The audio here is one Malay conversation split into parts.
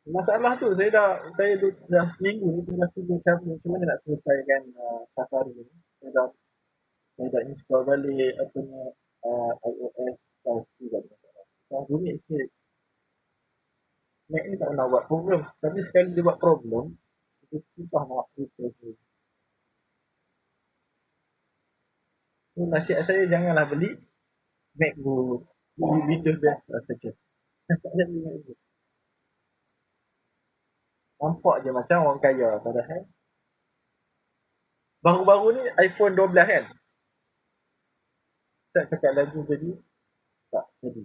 Masalah tu saya dah seminggu ni dah cuba cara macam mana nak selesaikan Safari ni. Saya dah install balik apa ni iOS 5 juga. Rumit sikit. Mac ni tak pernah buat problem. Tapi sekali dia buat problem, itu susah nak replace dia. So, nasihat saya janganlah beli MacBook. Beli Windows biasa saja. Tak jadi MacBook. Nampak je macam orang kaya. Padahal baru-baru ni iPhone 12 kan. Saya cakap lagu jadi, tak jadi.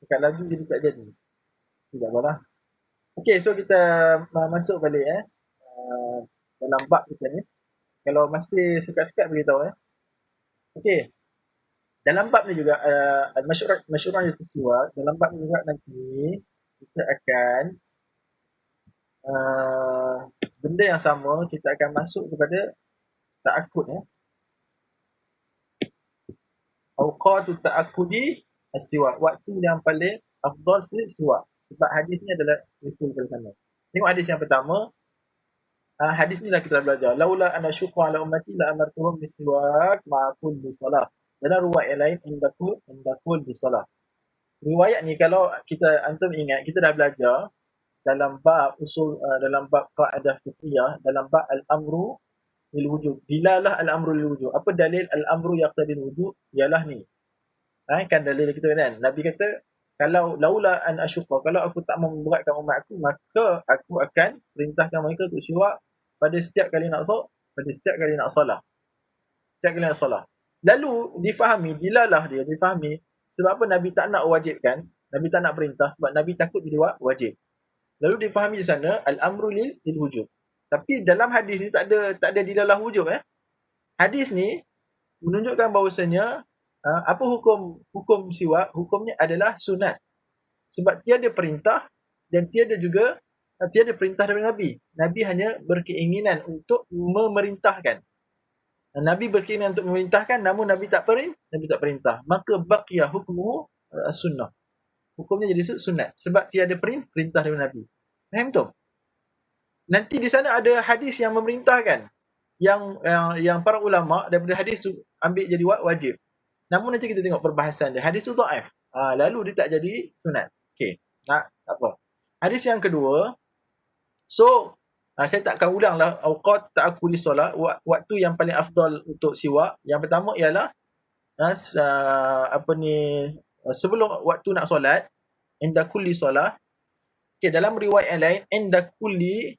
Cakap lagu jadi tak jadi. Tidak apalah. Okay, so kita masuk balik dalam bab kita ni. Kalau masih sekat-sekat beritahu Okay, dalam bab ni juga masyurah yang tersiwak, dalam bab ni juga nanti kita akan uh, benda yang sama, kita akan masuk kepada ta'akud Awqatu ta'akudi as-siwak. Waktu yang paling afdal siwak. Sebab hadis ni adalah refer ke sana. Tengok hadis yang pertama. Hadis ni dah kita belajar. Laula ana syuqa ala ummati la amartuhum bisiwak ma'a kulli salah. Dalam riwayat yang lain indakul bisalah. Riwayat ni kalau kita antum ingat kita dah belajar dalam bab usul dalam bab kaedah fiqhiyah dalam bab al-amru lil wujub. Bilalah al-amru lil wujub. Apa dalil al-amru yaqtadil wujub? Ialah ni. Kan dalil kita kan. Nabi kata kalau laula an asyqa, kalau aku tak memberatkan umat aku, maka aku akan perintahkan mereka untuk siwak pada setiap kali nak pada setiap kali nak solat. Setiap kali nak solat. Lalu difahami, dilalah dia difahami sebab apa Nabi tak nak wajibkan, Nabi tak nak perintah sebab Nabi takut jadi wajib. Lalu difahami di sana al-amru lil wujub. Tapi dalam hadis ni tak ada dilalah wujub Hadis ni menunjukkan bahawasanya apa hukum siwak? Hukumnya adalah sunat. Sebab tiada perintah dan tiada perintah dari Nabi. Nabi hanya berkeinginan untuk memerintahkan. Nabi berkeinginan untuk memerintahkan namun Nabi tak perintah. Maka baqiyah hukmuhu sunnah. Hukumnya jadi sunat sebab tiada perintah dari Nabi. Faham tu? Nanti di sana ada hadis yang memerintahkan yang para ulama daripada hadis tu ambil jadi wajib. Namun nanti kita tengok perbahasan dia. Hadis tu dhaif. Lalu dia tak jadi sunat. Okey. Tak apa. Hadis yang kedua. So, saya tak akan ulang lah awqat ta'akkudi solat, waktu yang paling afdal untuk siwak. Yang pertama ialah sebelum waktu nak solat, inda kulli solat. Okey, dalam riwayat yang lain inda kulli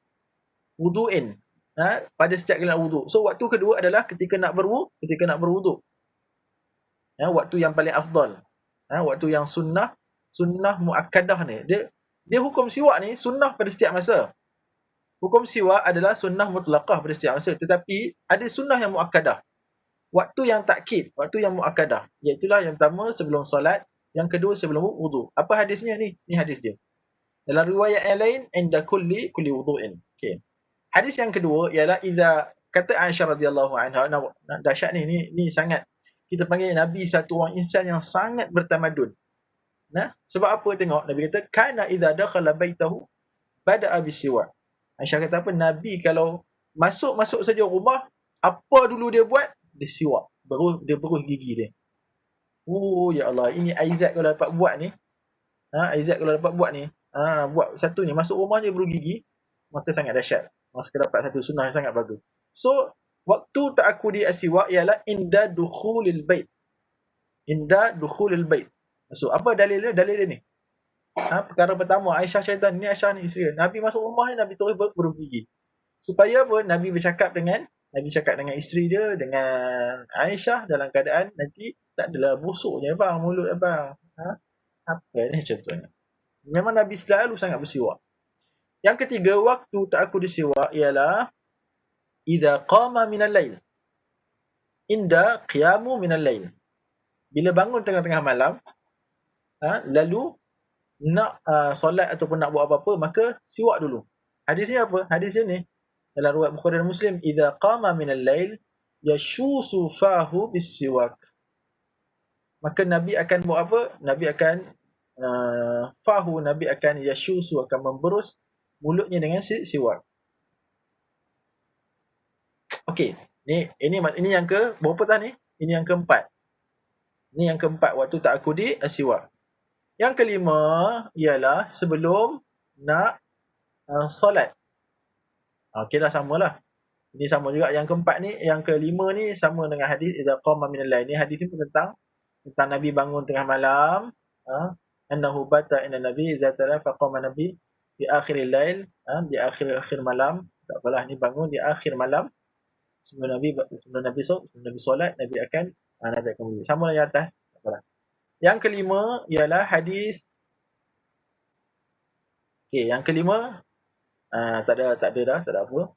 wudu'in. Pada setiap kali nak wuduk. So, waktu kedua adalah ketika nak berwuduk. Waktu yang paling afdal. Waktu yang sunnah muakkadah ni. Dia hukum siwak ni sunnah pada setiap masa. Hukum siwak adalah sunnah mutlaqah pada setiap masa. Tetapi ada sunnah yang muakkadah. Waktu yang takkid, waktu yang muakkadah. Iaitulah yang pertama sebelum solat, yang kedua sebelum wuduk. Apa hadisnya ni? Ni hadis dia. Dalam riwayat yang lain, inda kulli wudu'in. Okay. Hadis yang kedua ialah kata Aisyah radhiyallahu anha, dahsyat ni sangat. Kita panggil Nabi satu orang insan yang sangat bertamadun. Sebab apa tengok Nabi kata kana idza dakhala baitahu bada'a bisiwak. Aisyah kata apa? Nabi kalau masuk saja rumah, apa dulu dia buat? Dia siwak. Dia berus gigi dia. Oh ya Allah, ini Aizat kalau dapat buat ni. Aizat kalau dapat buat ni, buat satu ni, masuk rumah je berus gigi, maka sangat dahsyat. Maka dapat satu sunnah yang sangat bagus. So, waktu ta'akkudi as-siwak ialah inda dukhulil bait. Inda dukhulil bait. So, apa dalil dia? Dalil dia ni. Perkara pertama, Aisyah syaitan ni, Aisyah ni isteri. Nabi masuk rumah Nabi terus berus gigi. Supaya apa? Nabi bercakap dengan isteri dia, dengan Aisyah dalam keadaan nanti tak adalah busuknya bang mulut abang. Apa ni contohnya? Memang Nabi selalu sangat bersiwak. Yang ketiga, waktu ta'akkudi siwak ialah idza qama minal lail. Inda qiyamu minal lail. Bila bangun tengah-tengah malam, lalu nak solat ataupun nak buat apa-apa, maka siwak dulu. Hadisnya apa? Hadisnya ni dalam riwayat Bukhari dan Muslim, idza qama minal lail yashusu fahu bisiwak. Maka Nabi akan buat apa? Nabi akan fahu, Nabi akan yashusu, akan memberus mulutnya dengan siwak. Okey, ini yang ke berapa dah ni? Ini yang keempat. Ini yang keempat, waktu ta'akkudi siwak. Yang kelima ialah sebelum nak solat. Okey dah, samalah. Ini sama juga. Yang keempat ni, yang kelima ni sama dengan hadis idza qama minal lail. Ni hadis ni pun tentang Nabi bangun tengah malam. Annahu bata inna nabi idza tala faqama nabi di akhiril lail, di akhir malam. Tak apalah, ni bangun di akhir malam. Sebelum Nabi solat, Nabi akan wuduk. Sama dengan yang atas. Tak apalah. Yang kelima ialah hadis. Okey, yang kelima tak ada apa.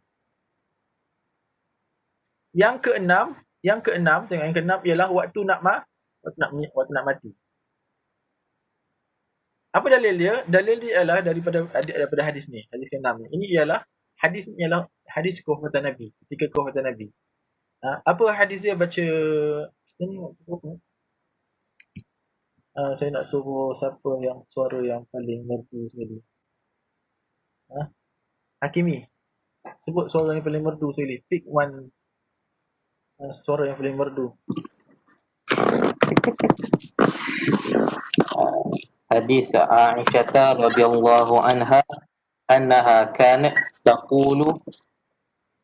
Yang keenam, tengok yang keenam ialah waktu nak mati. Apa dalil dia? Dalil dia ialah daripada hadis ni, hadis keenam ni. Ini ialah hadis kewafatan Nabi, ketika kewafatan Nabi. Apa hadis dia? Baca ni. Saya nak suruh siapa yang suara yang paling merdu sekali. Hakimi, sebut suara yang paling merdu sekali. Pick one suara yang paling merdu. Hadis Aisyah radhiyallahu anha annaha kanat taqulu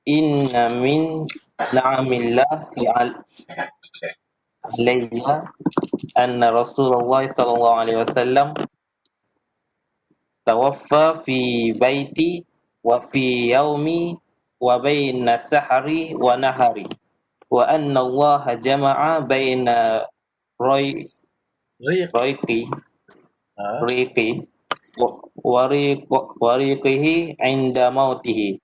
inna min na'amillahi alayya anna Rasulullah sallallahu alaihi wasallam tawaffa fi baiti wa fi yaumi wa baina sahari wa nahari wa anna Allah jama'a baina wariqihi inda mautihi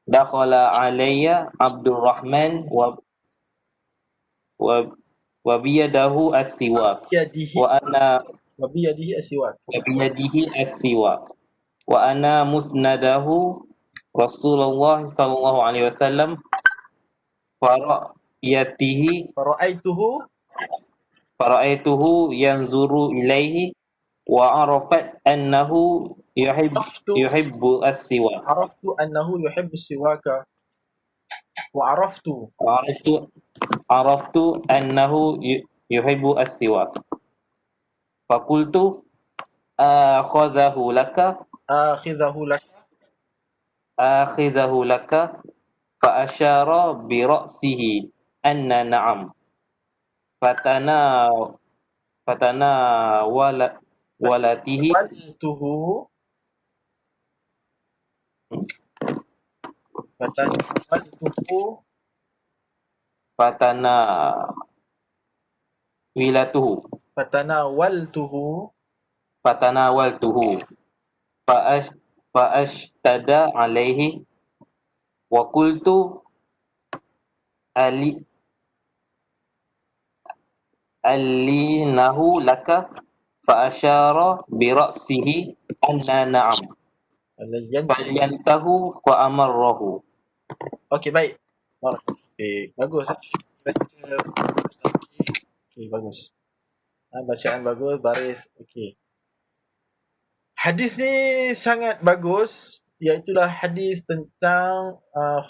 dakhala alayya Abdurrahman wa biyadahu as-siwak wa biyadihi as-siwak wa ana musnadahu Rasulullah sallallahu alaihi wasallam fara'aituhu yanzuru ilaihi wa arafat annahu yuhibbu as-siwak. Araftu annahu yuhibbu as-siwaka. Wa araftu annahu yuhibbu as-siwak. Faqultu akhadhahu laka fa asyara bi ra'sihi anna na'am. Fatana walatihi fatanawaltuhu fa ashtada alaihi wa qultu alinahu laka fa asyara bi ra'sihi anna na'am falyantahu fa amarrahu. Okey, baik. Bagus. Okey, bagus. Bacaan bagus, baris. Okey. Hadis ni sangat bagus, iaitulah hadis tentang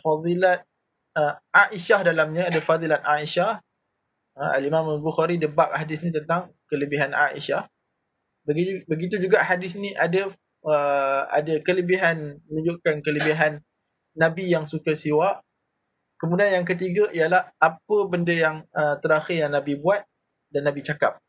fadilat Aisyah. Dalamnya ada fadilat Aisyah. Al-Imam Al-Bukhari dia bab hadis ni tentang kelebihan Aisyah. Begitu juga hadis ni ada kelebihan, menunjukkan kelebihan Nabi yang suka siwak. Kemudian yang ketiga ialah apa benda yang terakhir yang Nabi buat dan Nabi cakap.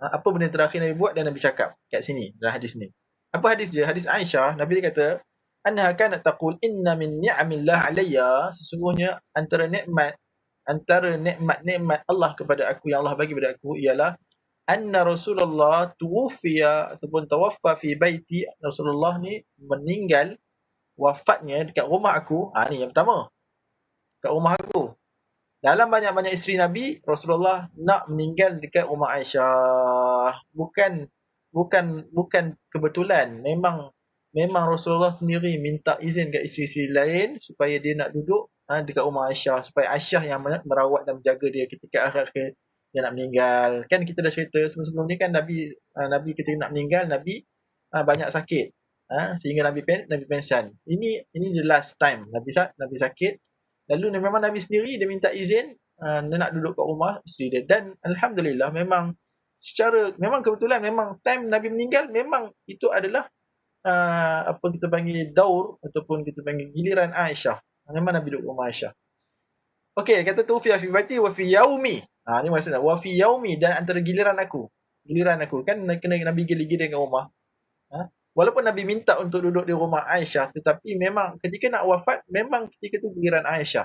Apa benda yang terakhir Nabi buat dan Nabi cakap kat sini dalam hadis ni. Apa hadis dia? Hadis Aisyah, Nabi dia kata, annaha kanat taqul inna min ni'amillah alayya, sesungguhnya antara nikmat Allah kepada aku, yang Allah bagi kepada aku, ialah anna Rasulullah tuwfiya ataupun tawaffa fi baiti. Rasulullah ni meninggal, wafatnya dekat rumah aku. Ni yang pertama, dekat rumah aku. Dalam banyak-banyak isteri Nabi, Rasulullah nak meninggal dekat rumah Aisyah. Bukan kebetulan. Memang Rasulullah sendiri minta izin kat isteri-isteri lain supaya dia nak duduk dekat rumah Aisyah, supaya Aisyah yang merawat dan menjaga dia ketika akhir dia nak meninggal. Kan kita dah cerita sebelum-sebelum ni kan Nabi ketika nak meninggal, Nabi banyak sakit. Sehingga Nabi pensiun. Ini the last time Nabi sakit. Lalu memang Nabi sendiri dia minta izin dia nak duduk kat rumah isteri dia, dan alhamdulillah memang kebetulan memang time Nabi meninggal memang itu adalah apa kita panggil daur ataupun kita panggil giliran Aisyah. Memang Nabi duduk rumah Aisyah. Okey, kata tu fi baiti wa fi yaumi. Ni maksudnya wa fi yaumi, dan antara giliran aku. Giliran aku kan kena Nabi gilir-gilir kat rumah. Walaupun Nabi minta untuk duduk di rumah Aisyah, tetapi memang ketika nak wafat memang ketika tu giliran Aisyah.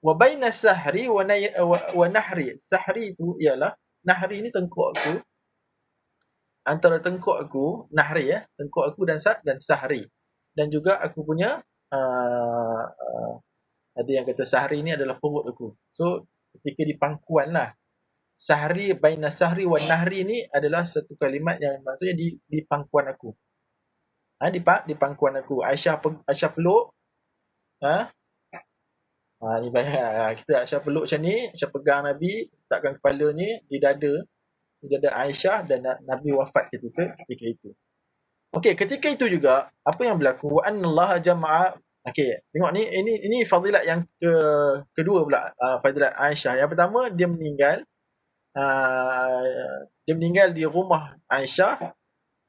Wa baina sahri wa nahri. Sahri itu ialah nahri ni tengkuk aku. Antara tengkuk aku, nahri tengkuk aku dan sahri. Dan juga aku punya ada yang kata sahri ni adalah perut aku. So ketika di pangkuan lah. Sahri baina sahri wa nahri ni adalah satu kalimat yang maksudnya di pangkuan aku. Di pangkuan aku. Aisyah peluk. Ni bayang kita Aisyah peluk macam ni, Aisyah pegang Nabi, letakkan kepala ni di dada Aisyah, dan Nabi wafat ketika itu. Okey, ketika itu juga apa yang berlaku, wa annallaha jama'a. Okey, tengok ni, ini fadilat yang kedua pula, fadilat Aisyah. Yang pertama dia meninggal di rumah Aisyah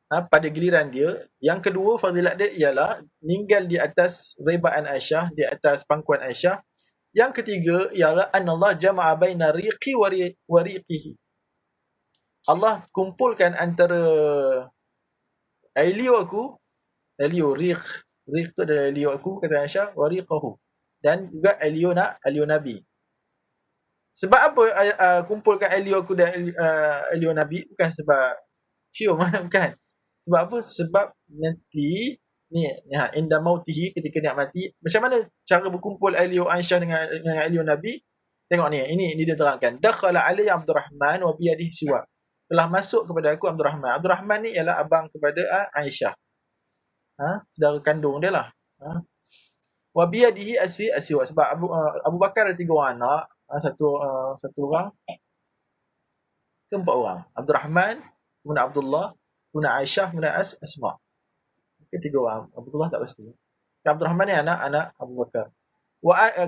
pada giliran dia. Yang kedua fadilat dia ialah meninggal di atas rebaan Aisyah, di atas pangkuan Aisyah. Yang ketiga ialah anallah jama'a baina riqi wa riqihi. Allah kumpulkan antara elio aku, riq tu adalah elio aku, kata Aisyah, wa riqahu, dan juga elio Nabi. Sebab apa kumpulkan elio aku dan elio Nabi? Bukan sebab cium, bukan. Sebab apa? Sebab nanti ni inda mautihi, ketika dia mati, macam mana cara berkumpul elio Aisyah dengan elio Nabi? Tengok ni, ini dia terangkan. Dakhala alayya Abdurrahman wa biyadihi siwak. Telah masuk kepada aku Abdurrahman. Abdurrahman ni ialah abang kepada Aisyah. Saudara kandung dia lah. Wa biyadihi siwak. Sebab Abu Bakar ada 3 orang anak, satu orang ke 4 orang. Abdurrahman, kemudian Abdullah, kemudian Aisyah, kemudian Asma. Ke 3 orang. Abdullah tak pasti. Abdurrahman ni anak Abu Bakar.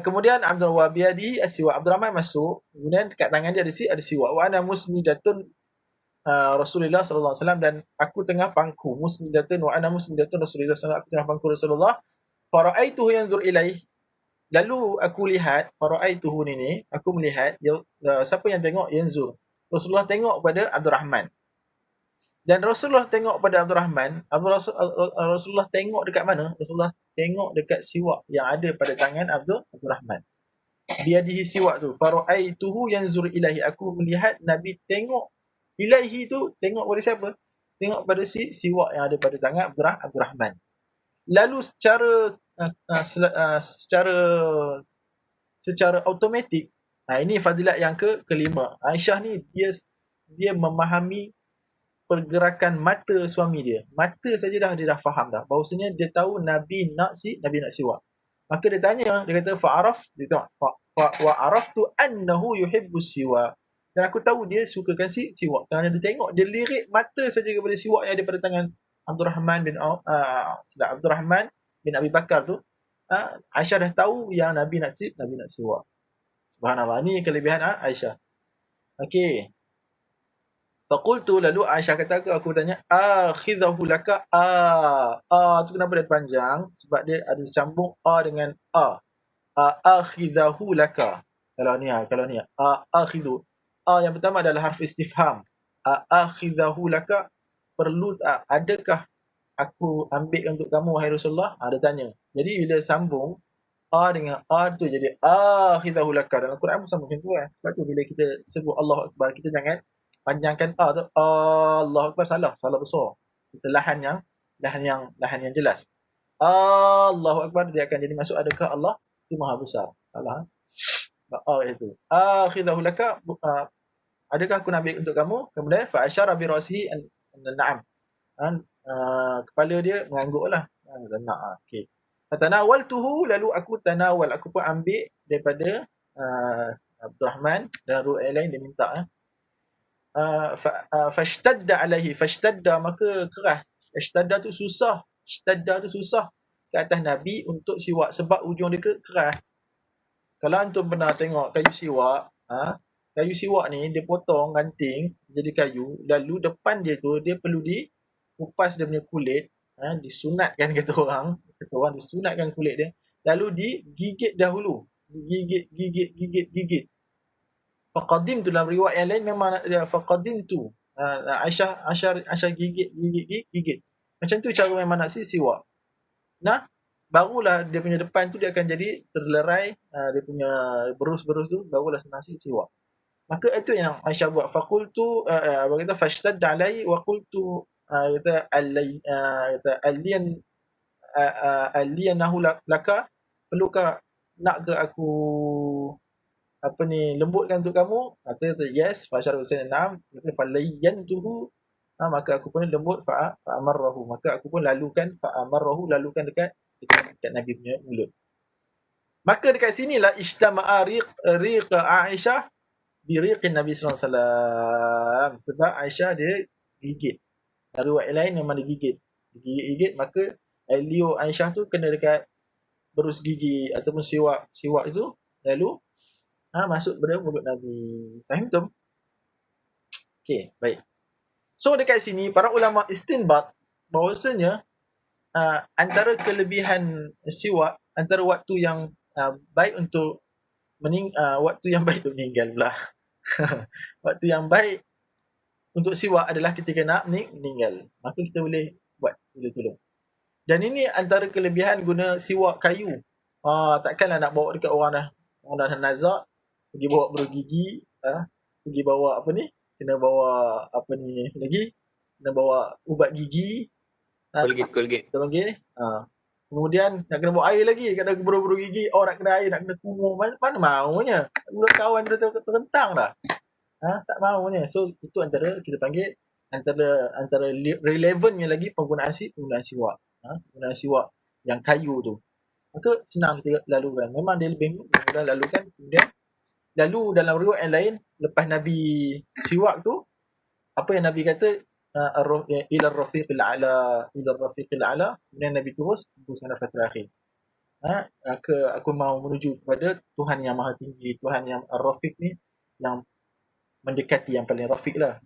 Kemudian Abdul Wabiyadi as-siwak. Abdurrahman masuk, kemudian dekat tangan dia ada siwak. Wa ana musnidatun Rasulullah sallallahu alaihi wasallam, dan aku tengah pangku. Musnidatun wa ana musnidatun Rasulullah sallallahu alaihi wasallam, aku tengah pangku Rasulullah. Faraaituhu yanzur ilaih. Lalu aku lihat, faraaituhu ni aku melihat, siapa yang tengok? Yanzur. Rasulullah tengok pada Abdurrahman. Dan Rasulullah tengok pada Abdurrahman. Rasulullah tengok dekat mana? Rasulullah tengok dekat siwak yang ada pada tangan Abdurrahman. Biadihi siwak tu. Faraaituhu yanzur ilahi. Aku melihat Nabi tengok ilahi tu, tengok pada siapa? Tengok pada siwak yang ada pada tangan Abdurrahman. Lalu secara automatik, ini fadilat yang kelima. Aisyah ni dia memahami pergerakan mata suami dia. Mata saja dia dah faham dah. Bahawasanya dia tahu Nabi nak siwak. Maka dia tanya, dia kata wa araftu annahu yuhibbus siwak. Dan aku tahu dia sukakan siwak. Kerana dia tengok, dia lirik mata saja kepada siwak yang ada pada tangan Abdurrahman bin Abi Bakar tu. Aisyah dah tahu yang Nabi nak siwak. Subhanallah. Ini kelebihan Aisyah. Okey. Faqultu, lalu Aisyah kata aku tanya, akhidhahu laka. Tu kenapa dia panjang? Sebab dia ada sambung dengan akhidhahu laka. Kalau ni akhidhu. Yang pertama adalah harf istifham. Akhidhahu laka, perlu adakah aku ambil untuk kamu wahai Rasulullah? Dia tanya. Jadi bila sambung dengan tu jadi akhidhahu laka. Dalam Quran pun sambung macam tu kan. Sebab tu bila kita sebut Allahu Akbar, kita jangan panjangkan tu. Allahu Akbar, salah besar. Kita lahan yang jelas. Allahu Akbar, dia akan jadi masuk adakah Allah itu maha besar. Salah. Itu. Akhidhahu laka, adakah aku nak ambil untuk kamu? Kemudian fa asyara bi ra'sihi na'am. Kepala dia mengangguklah. Okey. Fatanawaltuhu, lalu aku pun ambil daripada Abdurrahman, dan ru'ay lain dia minta fashtadda alaihi, fashtadda maka keras, ishtadda tu susah, ishtadda tu susah ke atas Nabi untuk siwak sebab ujung dia keras. Kalau antum pernah tengok kayu siwak, kayu siwak ni dia potong ranting jadi kayu, lalu depan dia tu dia perlu dikupas dia punya kulit, disunatkan kata orang disunatkan kulit dia, lalu digigit dahulu, gigit. Faqadimtu, dalam riwayat yang lain memang faqadimtu, Aisyah gigit. Macam tu cara memang nak siwak. Nah, barulah dia punya depan tu dia akan jadi terlerai, dia punya berus-berus tu barulah senang siwak. Maka itu yang Aisyah buat. Faqultu, berkata fashtadda alai wa qultu, kata aliyanahu laka, perlukah, nak ke aku lembutkan untuk kamu? Kata yes. Fasyarul Husain na'am. Kata falayyantuhu, maka aku pun lembut. Fa'amarrahu, maka aku pun lalukan dekat Nabi punya mulut. Maka dekat sinilah ijtama'a riq Aisyah bi riqin Nabi sallallahu alaihi wasallam, sebab Aisyah dia gigit. Riwayat lain memang dia gigit, maka liur Aisyah tu kena dekat berus gigi ataupun siwak itu, lalu masuk pada mulut Nabi. Faham tu? Okey, baik. So dekat sini para ulama istinbat bahawasanya antara kelebihan siwak, antara waktu yang baik untuk waktu yang baik untuk meninggal pula. Waktu yang baik untuk siwak adalah ketika nak meninggal. Maka kita boleh buat dulu. Dan ini antara kelebihan guna siwak kayu. Takkanlah nak bawa dekat orang dah nazak, pergi bawa bergigi, pergi bawa kena bawa lagi, kena bawa ubat gigi, Colgate. kemudian nak kena bawa air lagi, kena buru-buru gigi, nak kena air, nak kena kumur, mana maunya. Budak kawan dia terentang dah. Tak maunya. So itu antara kita panggil antara relevannya lagi penggunaan siwak. Penggunaan siwak yang kayu tu. Maka senang kita lalukan. Memang dia lebih mudah lalukan. Kemudian lalu dalam riwayat yang lain, lepas Nabi siwak tu, apa yang Nabi kata, ila rafiqil a'la, kemudian Nabi teruskan nafas terakhir. Aku mau menuju kepada Tuhan yang Maha Tinggi, Tuhan yang Ar-Rafiq ni, yang mendekati, yang paling rafiq lah.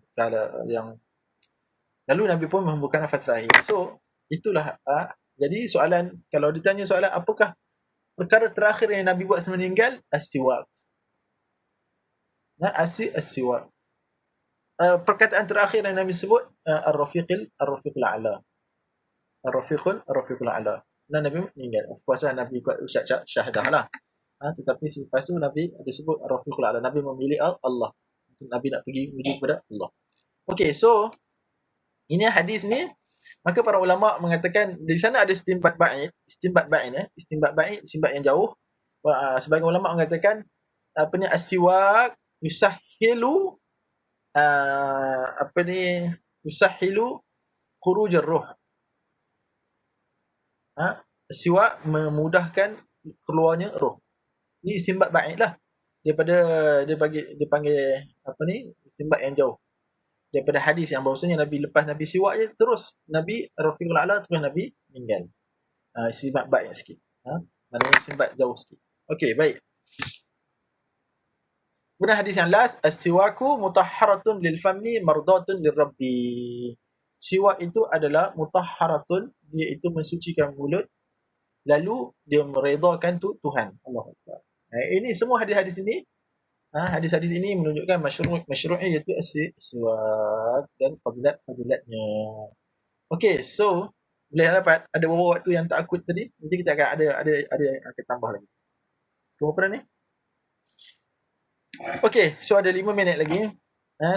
Lalu Nabi pun membuka nafas terakhir. So itulah. Jadi soalan, kalau ditanya soalan apakah perkara terakhir yang Nabi buat semeninggal, as-siwak. As-siwak. Perkataan terakhir yang Nabi sebut ar-rafiqul a'la. Ar-rafiqul a'la. Dan Nabi meninggal. Of course lah Nabi buat ucap syahadah lah. Tetapi selepas tu Nabi ada sebut ar-rafiqul a'la. Nabi memilih Allah. Nabi nak pergi menuju kepada Allah. Okay, so ini hadis ni. Maka para ulama mengatakan di sana ada istinbat ba'id, istinbat yang jauh. Sebagian ulama mengatakan as-siwak yusahhilu yusahhilu khuruj ar-ruh. Siwak memudahkan keluarnya roh. Ini istinbat ba'id lah. Daripada dia panggil istinbat yang jauh. Daripada hadis yang bahawasanya Nabi lepas Nabi siwak je terus Nabi Rafiqul A'la, terus Nabi meninggal. Istinbat ba'id sikit. Maknanya istinbat jauh sikit. Okey, baik. Kemudian hadis yang last, as-siwaku mutahharatun lil fammi mardatun lirabbi. Siwak itu adalah mutahharatun, dia itu mensucikan mulut, lalu dia meredakan Tuhan. Allahu Akbar. Ini semua hadis-hadis ini, hadis-hadis ini menunjukkan masyru'nya iaitu as-siwak dan fadilatnya. Okey, so boleh dapat ada beberapa waktu yang tak akut tadi. Nanti kita akan ada yang akan tambah lagi. Berapa dah ni? Okey, so ada 5 minit lagi.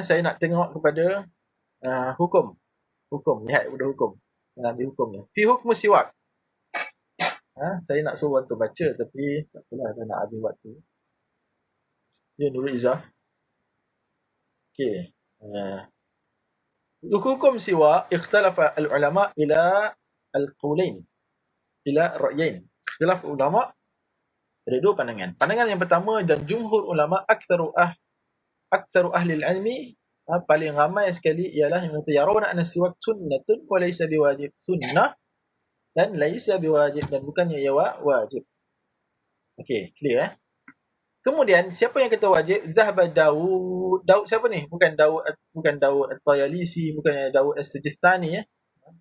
Saya nak tengok kepada hukum. Lihat kepada hukum. Saya ambil hukumnya. Fi hukmu siwak. Saya nak suruh waktu baca, tapi tak apalah, saya nak ambil waktu. Ya, Nurul Izzah. Okey. Hukum siwak, ikhtalafa al-ulama ila al-qawlain, ila ra'yain. Ikhtilaf ulama ada 2 pandangan. Pandangan yang pertama, dan jumhur ulama, aktsaru ahli al-ilmi paling ramai sekali ialah yang kata yarawna anna siwak sunnatun wa laysa biwajib. Sunnah dan laysa biwajib, dan bukannya ia wajib. Okey, clear Kemudian siapa yang kata wajib? Zahaba Daud. Daud siapa ni? Bukan Daud At-Tayalisi, bukan Daud As-Sijistani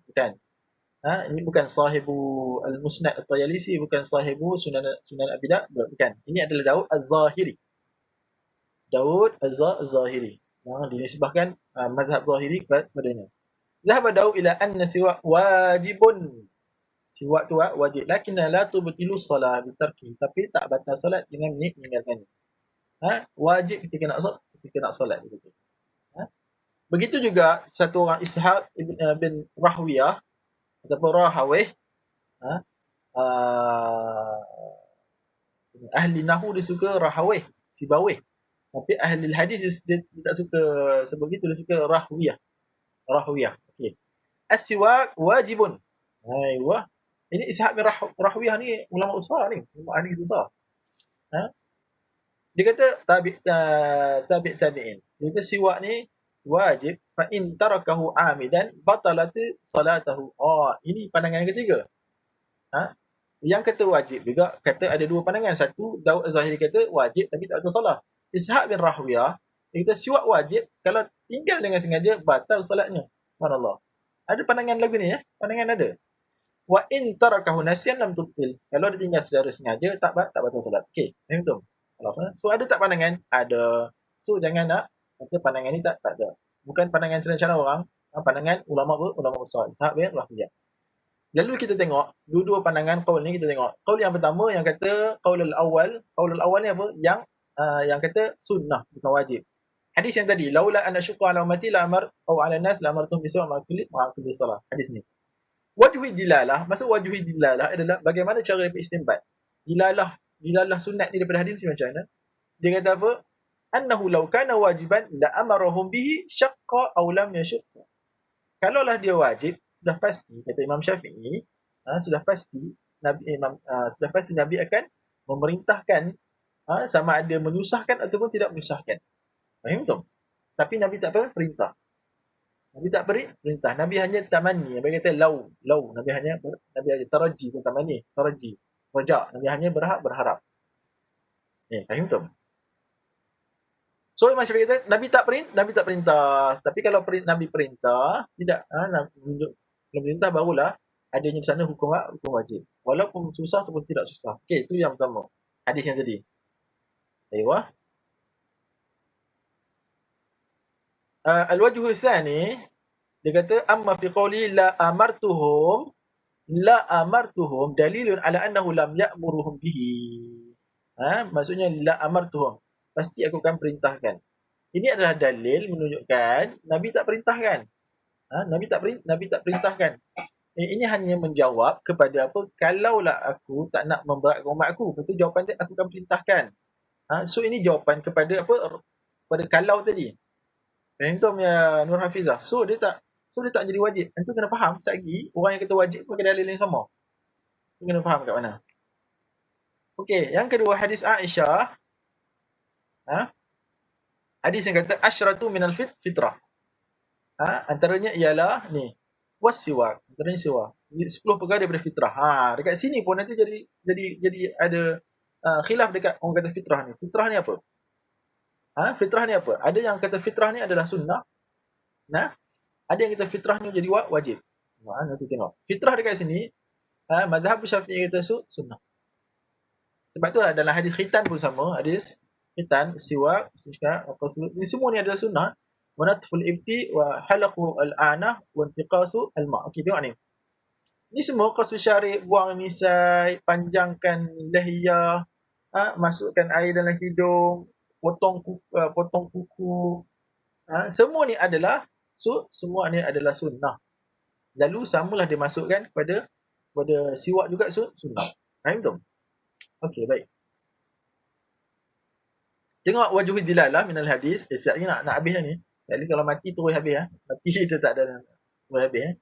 Bukan. Ini bukan sahibu Al-Musnad At-Tayalisi, bukan sahibu Sunan Abi Dawud, bukan. Ini adalah Daud Az-Zahiri. Daud Az-Zahiri. Dinisbahkan mazhab Zahiri kepadanya. Zahaba Daud ila anna siwak wajibun. Siwak tu wajib. Lakin la tubtilu salat bitarki. Tapi tak batal salat dengan meninggalkannya. Wajib ketika nak solat begitu. Begitu juga satu orang Ishaq bin Rahwiyah ataupun Rahawih, ahli nahwu dia suka Rahawih, Sibawih. Tapi ahli hadis dia tak suka sebut gitu, dia suka Rahwiyah. Okey. As-siwak wajibun. Wah. Ini Ishaq bin Rahwiyah ni ulama besar ni, ulama ahli besar. Dia kata tabi'in. Dia kata siwak ni wajib fa in tarakahu amidan batalat salatahu. Ini pandangan yang ketiga. Yang kata wajib juga kata ada dua pandangan. Satu, Daud Az-Zahiri kata wajib tapi tak ada salah. Ishaq bin Rahwiyah dia kata siwak wajib kalau tinggal dengan sengaja batal salatnya. Subhanallah. Ada pandangan lagu ni Pandangan ada. Wa in tarakahu nasyan lam tubtil. Kalau dia tinggal secara sengaja tak batal salat. Okey, faham tu? So ada tak pandangan? Ada. So jangan nak kata pandangan ni tak ada. Bukan pandangan cara-cara orang, pandangan ulama besar. Ishaq bin Rahwiyah. Lalu kita tengok dua-dua pandangan qaul ni, kita tengok. Qaul yang pertama yang kata qaulul awal ni apa? Yang kata sunnah bukan wajib. Hadis yang tadi, laula an asyqa ala ummati la amar au ala nas la amartum bi salat kulli salat. Hadis ni. Wajhu dilalah, maksud wajhu dilalah adalah bagaimana cara istinbat. Dilalah sunat ni daripada hadis macam mana? Dia kata apa? Annahu law kana wajiban la amarahum bihi syaqqa aw lam yashqa. Kalaulah dia wajib, sudah pasti kata Imam Syafi'i, sudah pasti Nabi akan memerintahkan sama ada menyusahkan ataupun tidak menyusahkan. Faham tak? Tapi Nabi tak pernah perintah. Nabi hanya tamanni. Nabi kata law. Nabi hanya taraji, bukan tamanni, taraji. Raja. Nabi hanya berharap. Faham tak? So Imam Syafi'i kata Nabi tak perintah. Tapi kalau Nabi perintah, tidak menunjuk perintah barulah adanya di sana hukum wajib. Walaupun susah ataupun tidak susah. Okey, itu yang pertama. Hadis yang tadi. Aywa. Al-wajhu tsani dia kata amma fi qawli la amartuhum dalilun ala annahu lam ya'muruhum bihi. Maksudnya la amartuhum, pasti aku akan perintahkan. Ini adalah dalil menunjukkan Nabi tak perintahkan. Nabi tak perintahkan. Ini hanya menjawab kepada apa? Kalaulah aku tak nak memberatkan umat aku, betul jawapan dia aku akan perintahkan. So ini jawapan kepada apa? Kepada kalau tadi. Faham tu ya Nur Hafizah. So dia tak jadi wajib. Antu kena faham sekali orang yang kata wajib pakai dalil yang sama. Tu kena faham kat mana. Okey, yang kedua hadis Aisyah. Hadis yang kata asyratu minal fitrah. Antaranya ialah ni wasiwak. Antaranya siwak. 10 perkara daripada fitrah. Dekat sini pun nanti jadi ada khilaf dekat orang kata fitrah ni. Fitrah ni apa? Fitrah ni apa? Ada yang kata fitrah ni adalah sunnah. Ada yang kata fitrah ni jadi wajib. Nanti tengok. Fitrah dekat sini, mazhab Syafi'i kata sunnah. Sebab tu dalam hadis khitan pun sama. Hadis khitan, siwak, ini semua ni adalah sunnah. Wa natful ibti wa halaqu al-anah wa intiqasu al-ma'. Okey, tengok ni. Ini semua qasu syari', buang misai, panjangkan lahiyah, masukkan air dalam hidung, potong kuku. Semua ni adalah sunnah. Lalu samalah dimasukkan kepada siwak juga sunnah. Faham tu? Okey, baik. Tengok wajhu dilalah minal hadis. Sekali nak habis dah ni. Sekali kalau mati terus habis Mati kita tak ada terus habis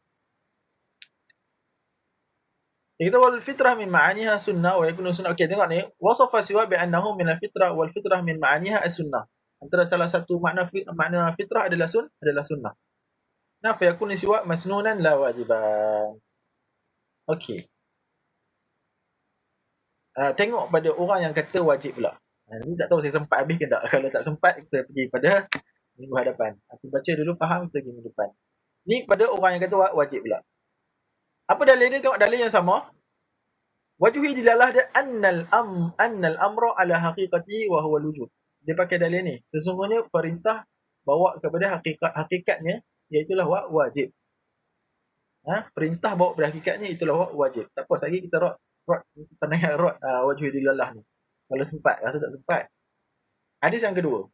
Kita wal fitrah min ma'aniha sunnah wa yakunu sunnah. Okey, tengok ni. Wasafa siwak bi annahu min al fitrah wal fitrah min ma'aniha as-sunnah. Antara salah satu makna fitrah adalah sunnah. Nah, fa yakun siwak masnunan la wajiban. Okey. Tengok pada orang yang kata wajib pula. Ni tak tahu saya sempat habis ke tak. Kalau tak sempat, kita pergi pada minggu hadapan. Aku baca dulu, faham, kita pergi minggu depan. Ni pada orang yang kata wajib pula. Apa dalil dia? Tengok dalil yang sama. Wajuhi dilalah dia annal amra ala haqiqati wa huwa wujud. Dia pakai dalil ni. Sesungguhnya perintah bawa kepada hakikatnya, iaitulah wajib. Perintah bawa kepada hakikatnya itulah wajib. Tak apa, lagi kita rot pandangan wajuhi dilalah ni. Kalau sempat, rasa tak sempat. Hadis yang kedua.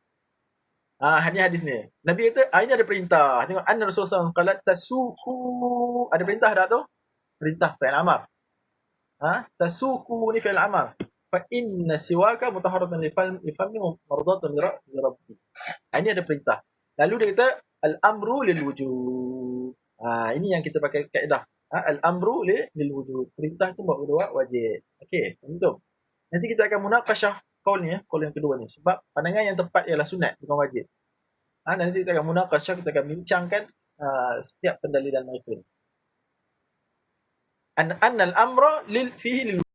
Hadis ni. Nabi kata, ini ada perintah. Tengok, anna Rasulullah SAW qalat tasuku. Ada perintah tak tu? Perintah, fi'il amar. Tasuku ni fi'il amar. Fa inna siwaka mutahharatan li fami mardatan li rabbi. Ini ada perintah. Lalu dia kata, al-amru lil wujud. Ini yang kita pakai kaedah. Al-amru lil wujud. Perintah tu buat kedua wajib. Okey, betul. Nanti kita akan munaqashah kaul ni, kaul yang kedua ni. Sebab pandangan yang tepat ialah sunat, bukan wajib. Nanti kita akan munaqashah, kita akan bincangkan setiap pendalilan mereka. Annal amra fihi lil